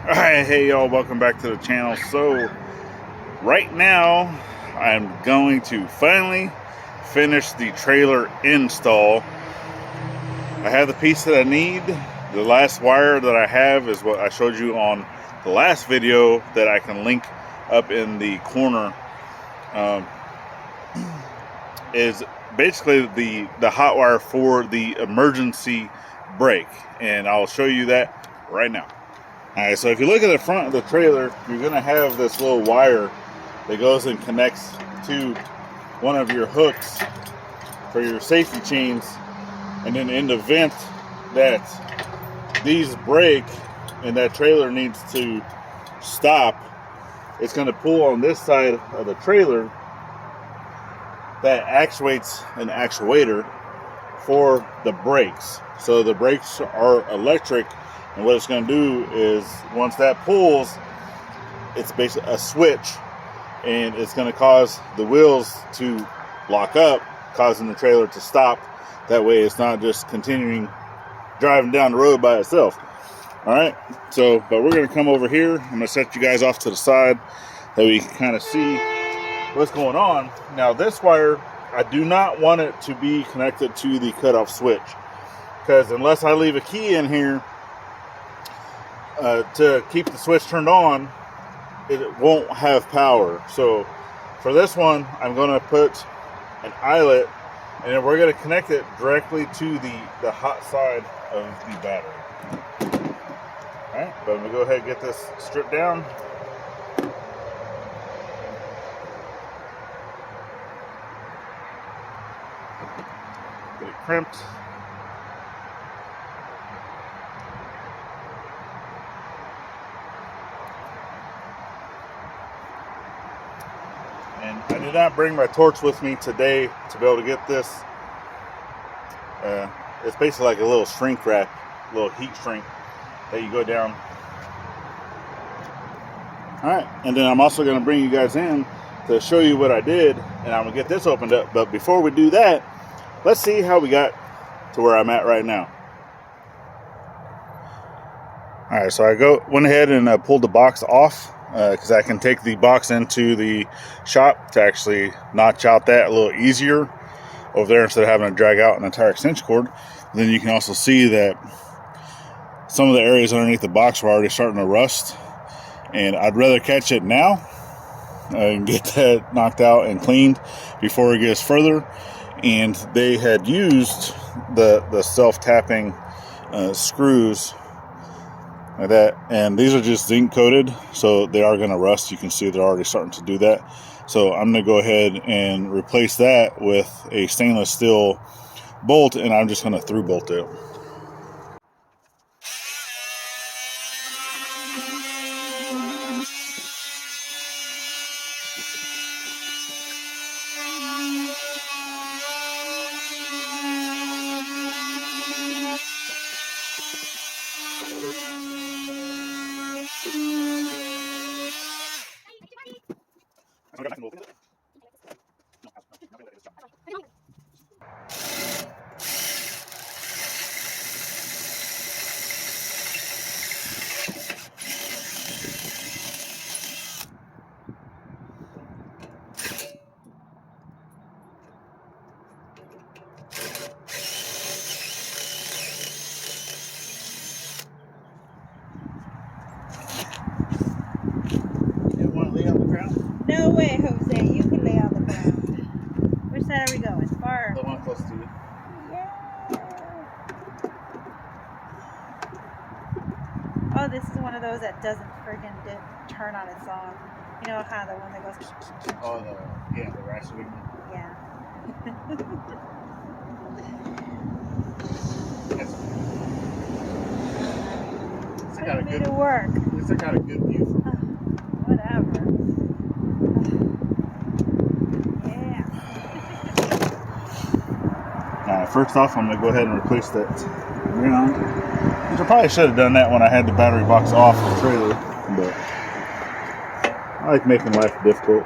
Alright, hey y'all, welcome back to the channel. So, right now, I'm going to finally finish the trailer install. I have the piece that I need. The last wire that I have is what I showed you on the last video that I can link up in the corner. Is basically the hot wire for the emergency brake, and I'll show you that right now. Alright, so if you look at the front of the trailer, you're going to have this little wire that goes and connects to one of your hooks for your safety chains. And then in the event that these break and that trailer needs to stop, it's going to pull on this side of the trailer that actuates an actuator for the brakes. So the brakes are electric. And what it's going to do is, once that pulls, it's basically a switch, and it's going to cause the wheels to lock up, causing the trailer to stop. That way it's not just continuing driving down the road by itself. Alright, so, but we're going to come over here. I'm going to set you guys off to the side that we can kind of see what's going on. Now this wire, I do not want it to be connected to the cutoff switch, because unless I leave a key in here to keep the switch turned on, it won't have power. So for this one, I'm going to put an eyelet, and then we're going to connect it directly to the hot side of the battery. Alright, but I'm going to go ahead and get this stripped down. Get it crimped. And I did not bring my torch with me today to be able to get this. It's basically like a little shrink wrap, a little heat shrink that you go down. Alright, and then I'm also going to bring you guys in to show you what I did, and I'm going to get this opened up. But before we do that, let's see how we got to where I'm at right now. Alright, so I went ahead and pulled the box off, because I can take the box into the shop to actually notch out that a little easier over there instead of having to drag out an entire extension cord. And then you can also see that some of the areas underneath the box were already starting to rust, and I'd rather catch it now and get that knocked out and cleaned before it gets further. And they had used the self-tapping screws like that, and these are just zinc coated, so they are going to rust. You can see they're already starting to do that. So I'm going to go ahead and replace that with a stainless steel bolt, and I'm just going to through bolt it. No way, Jose. You can lay on the ground. Which side are we going? Far. The one close to you. Yeah. Oh, this is one of those that doesn't friggin' turn on its own. You know how the one that goes. Oh, the ratcheting one. Yeah. It's got a good work. It's got a good view. Whatever. Yeah. Alright, first off, I'm going to go ahead and replace that ground. Which I probably should have done that when I had the battery box off the trailer, but I like making life difficult.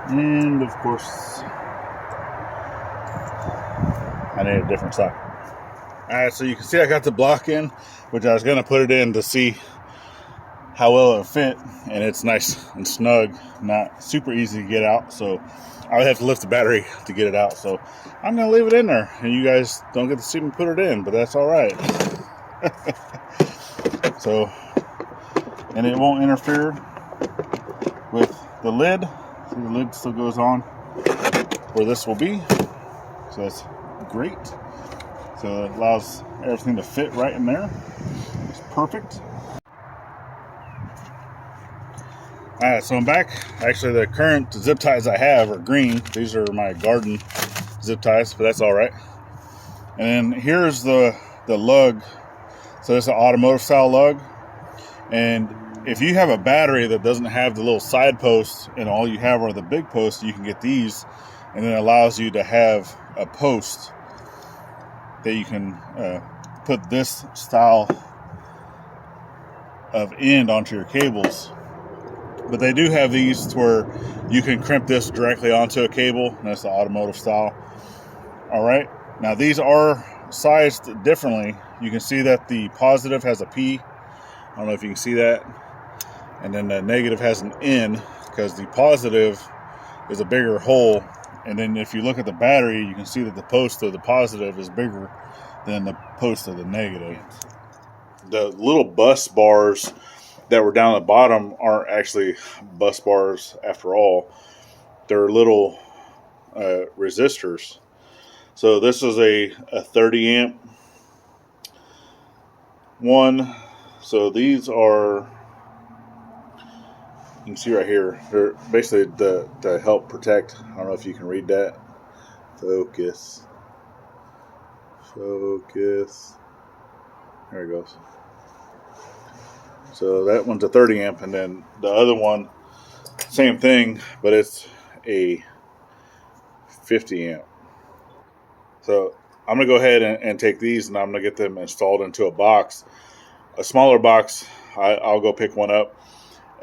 And of course, I need a different socket. Alright, so you can see I got the block in, which I was going to put it in to see how well it fit, and it's nice and snug, not super easy to get out, so I would have to lift the battery to get it out. So I'm going to leave it in there, and you guys don't get to see me put it in, but that's alright. So, and it won't interfere with the lid. See, the lid still goes on where this will be, so that's great. So it allows everything to fit right in there. It's perfect. Alright, so I'm back. Actually, the current zip ties I have are green. These are my garden zip ties, but that's alright. And then here's the lug. So it's an automotive style lug. And if you have a battery that doesn't have the little side posts and all you have are the big posts, you can get these, and then it allows you to have a post that you can put this style of end onto your cables. But they do have these to where you can crimp this directly onto a cable, and that's the automotive style. Alright, now these are sized differently. You can see that the positive has a P. I don't know if you can see that. And then the negative has an N, because the positive is a bigger hole. And then if you look at the battery, you can see that the post of the positive is bigger than the post of the negative. The little bus bars that were down at the bottom aren't actually bus bars after all. They're little resistors. So this is a 30 amp one. So these are, you can see right here, they're basically to help protect. I don't know if you can read that. Focus. There it goes. So that one's a 30 amp, and then the other one, same thing, but it's a 50 amp. So I'm going to go ahead and take these, and I'm going to get them installed into a box. A smaller box, I'll go pick one up,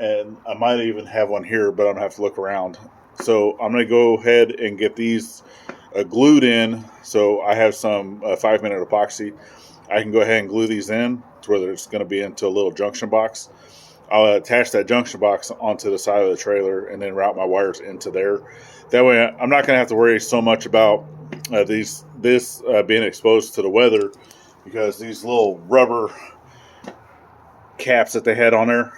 and I might even have one here, but I'm going to have to look around. So I'm going to go ahead and get these glued in. So I have some 5-minute epoxy. I can go ahead and glue these in to where it's going to be into a little junction box. I'll attach that junction box onto the side of the trailer and then route my wires into there. That way I'm not going to have to worry so much about this being exposed to the weather, because these little rubber caps that they had on there,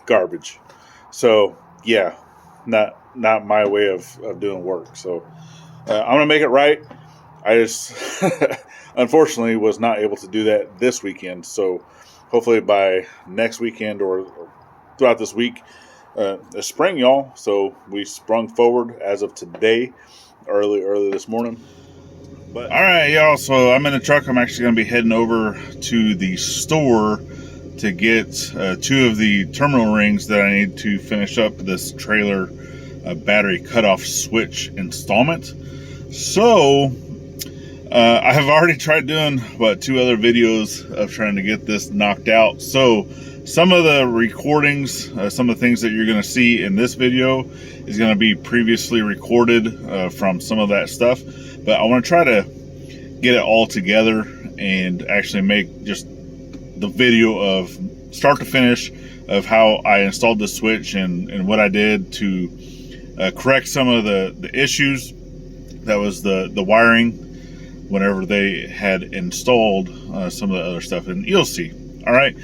garbage. So yeah, not my way of doing work. So I'm going to make it right. I just unfortunately was not able to do that this weekend. So hopefully by next weekend or throughout this week, it's spring, y'all. So we sprung forward as of today, early this morning. But all right, y'all. So I'm in the truck. I'm actually going to be heading over to the store to get 2 of the terminal rings that I need to finish up this trailer battery cutoff switch installment. So I have already tried doing 2 other videos of trying to get this knocked out. So some of the recordings, some of the things that you're going to see in this video is going to be previously recorded from some of that stuff. But I want to try to get it all together and actually make just the video of start to finish of how I installed the switch and what I did to correct some of the issues. That was the wiring whenever they had installed some of the other stuff, and you'll see. All right.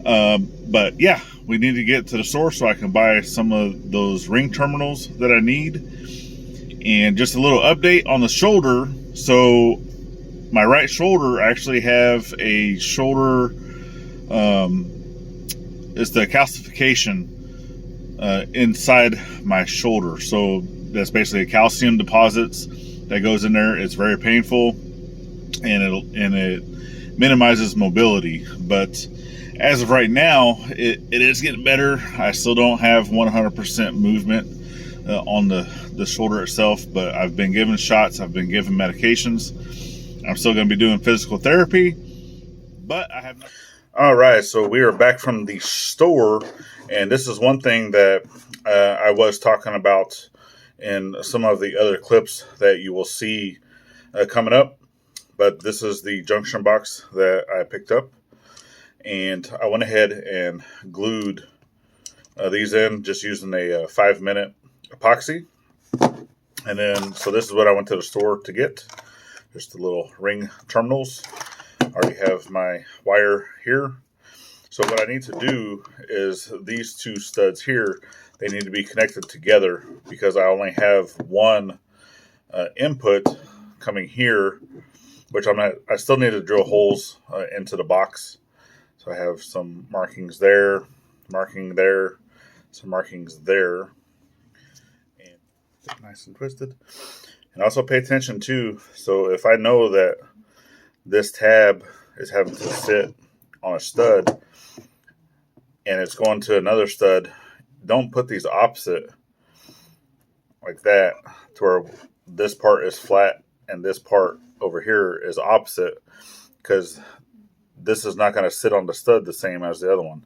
But yeah, we need to get to the store so I can buy some of those ring terminals that I need. And just a little update on the shoulder. So my right shoulder actually have a shoulder, it's the calcification inside my shoulder. So that's basically calcium deposits that goes in there. It's very painful, and it minimizes mobility. But as of right now, it is getting better. I still don't have 100% movement on the shoulder itself, but I've been given shots. I've been given medications. I'm still going to be doing physical therapy, but I have not. All right, so we are back from the store, and this is one thing that I was talking about in some of the other clips that you will see coming up. but this is the junction box that I picked up, and I went ahead and glued these in just using a 5-minute epoxy. And then, so this is what I went to the store to get. Just the little ring terminals. I already have my wire here. So what I need to do is these two studs here, they need to be connected together because I only have one input coming here, which I still need to drill holes into the box. So I have some markings there, marking there, some markings there. And nice and twisted. And also pay attention too. So if I know that this tab is having to sit on a stud and it's going to another stud, don't put these opposite like that to where this part is flat and this part over here is opposite, because this is not going to sit on the stud the same as the other one.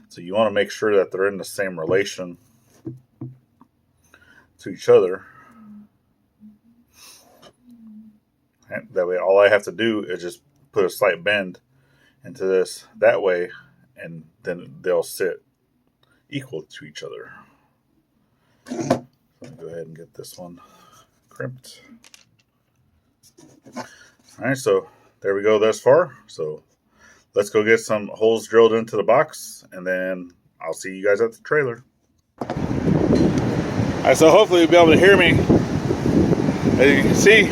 So you want to make sure that they're in the same relation to each other. And that way all I have to do is just put a slight bend into this that way, and then they'll sit equal to each other. So I'll go ahead and get this one crimped. All right, so there we go thus far. So let's go get some holes drilled into the box, and then I'll see you guys at the trailer. All right, so hopefully you'll be able to hear me. As you can see,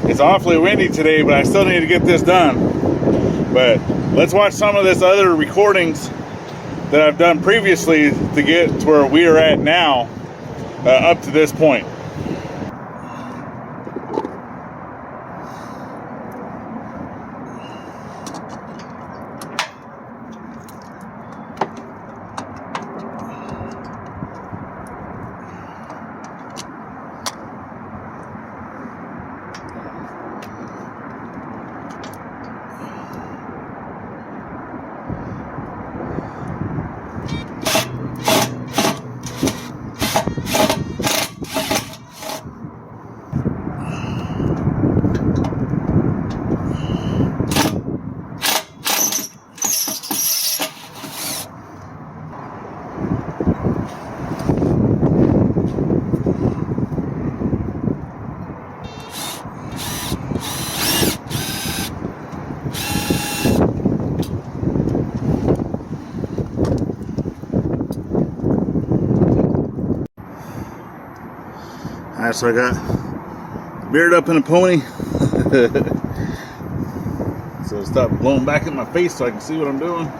it's awfully windy today, but I still need to get this done. But let's watch some of this other recordings that I've done previously to get to where we are at now, up to this point. Alright, so I got beard up in a pony. So stop blowing back in my face so I can see what I'm doing.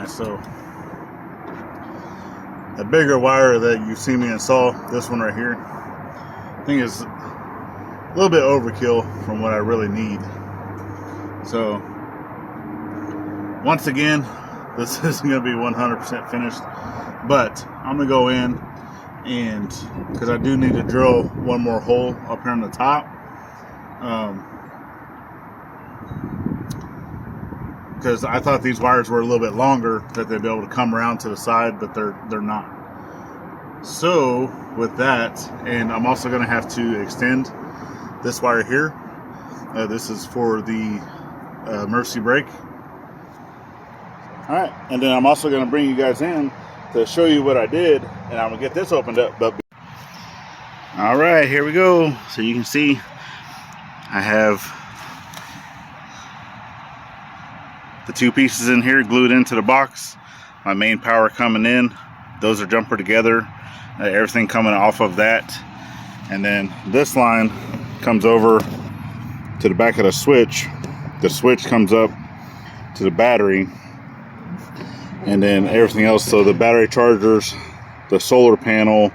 So the bigger wire that you see me install, this one right here, I think is a little bit overkill from what I really need. So once again, this isn't going to be 100% finished, but I'm going to go in, and because I do need to drill one more hole up here on the top, because I thought these wires were a little bit longer, that they'd be able to come around to the side, but they're not. So with that, and I'm also going to have to extend this wire here. This is for the emergency brake. All right, and then I'm also going to bring you guys in to show you what I did, and I'm going to get this opened up. But all right, here we go. So you can see I have the two pieces in here glued into the box. My main power coming in, those are jumper together, everything coming off of that, and then this line comes over to the back of the switch. The switch comes up to the battery, And then everything else, so the battery chargers, the solar panel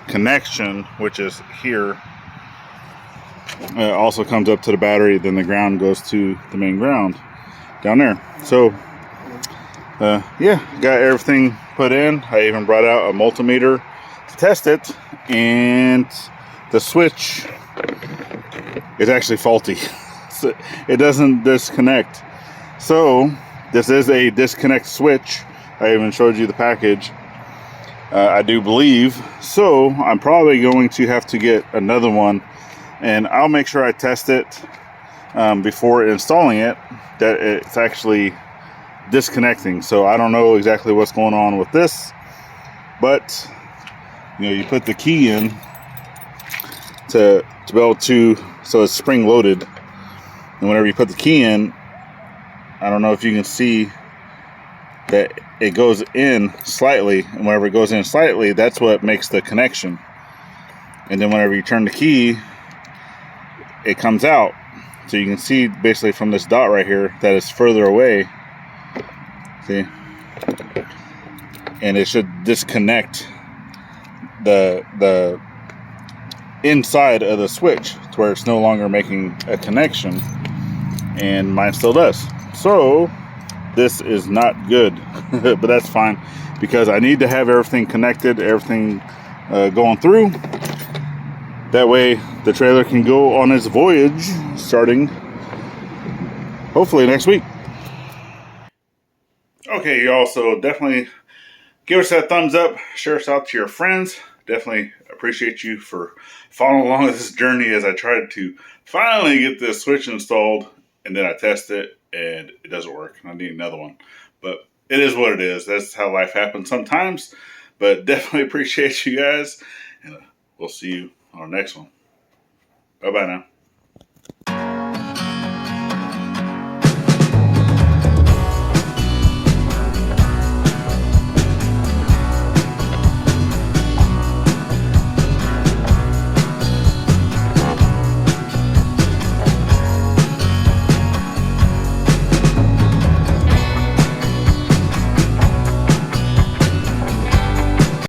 connection, which is here, also comes up to the battery. Then the ground goes to the main ground down there. So yeah, got everything put in. I even brought out a multimeter to test it, and the switch is actually faulty. So it doesn't disconnect. So this is a disconnect switch. I even showed you the package, I do believe. So I'm probably going to have to get another one, and I'll make sure I test it before installing it, that it's actually disconnecting. So I don't know exactly what's going on with this, but you know, you put the key in to be able to, so it's spring loaded, and whenever you put the key in, I don't know if you can see that it goes in slightly, and whenever it goes in slightly, that's what makes the connection. And then whenever you turn the key, it comes out. So you can see basically from this dot right here that it's further away. See? And it should disconnect the inside of the switch to where it's no longer making a connection, and mine still does. So this is not good. But that's fine, because I need to have everything connected, everything going through. That way the trailer can go on its voyage starting hopefully next week. Okay, y'all, so definitely give us that thumbs up, share us out to your friends. Definitely appreciate you for following along with this journey as I tried to finally get this switch installed, and then I test it and it doesn't work. I need another one, but it is what it is. That's how life happens sometimes. But definitely appreciate you guys, and we'll see you on the next one. Bye bye now.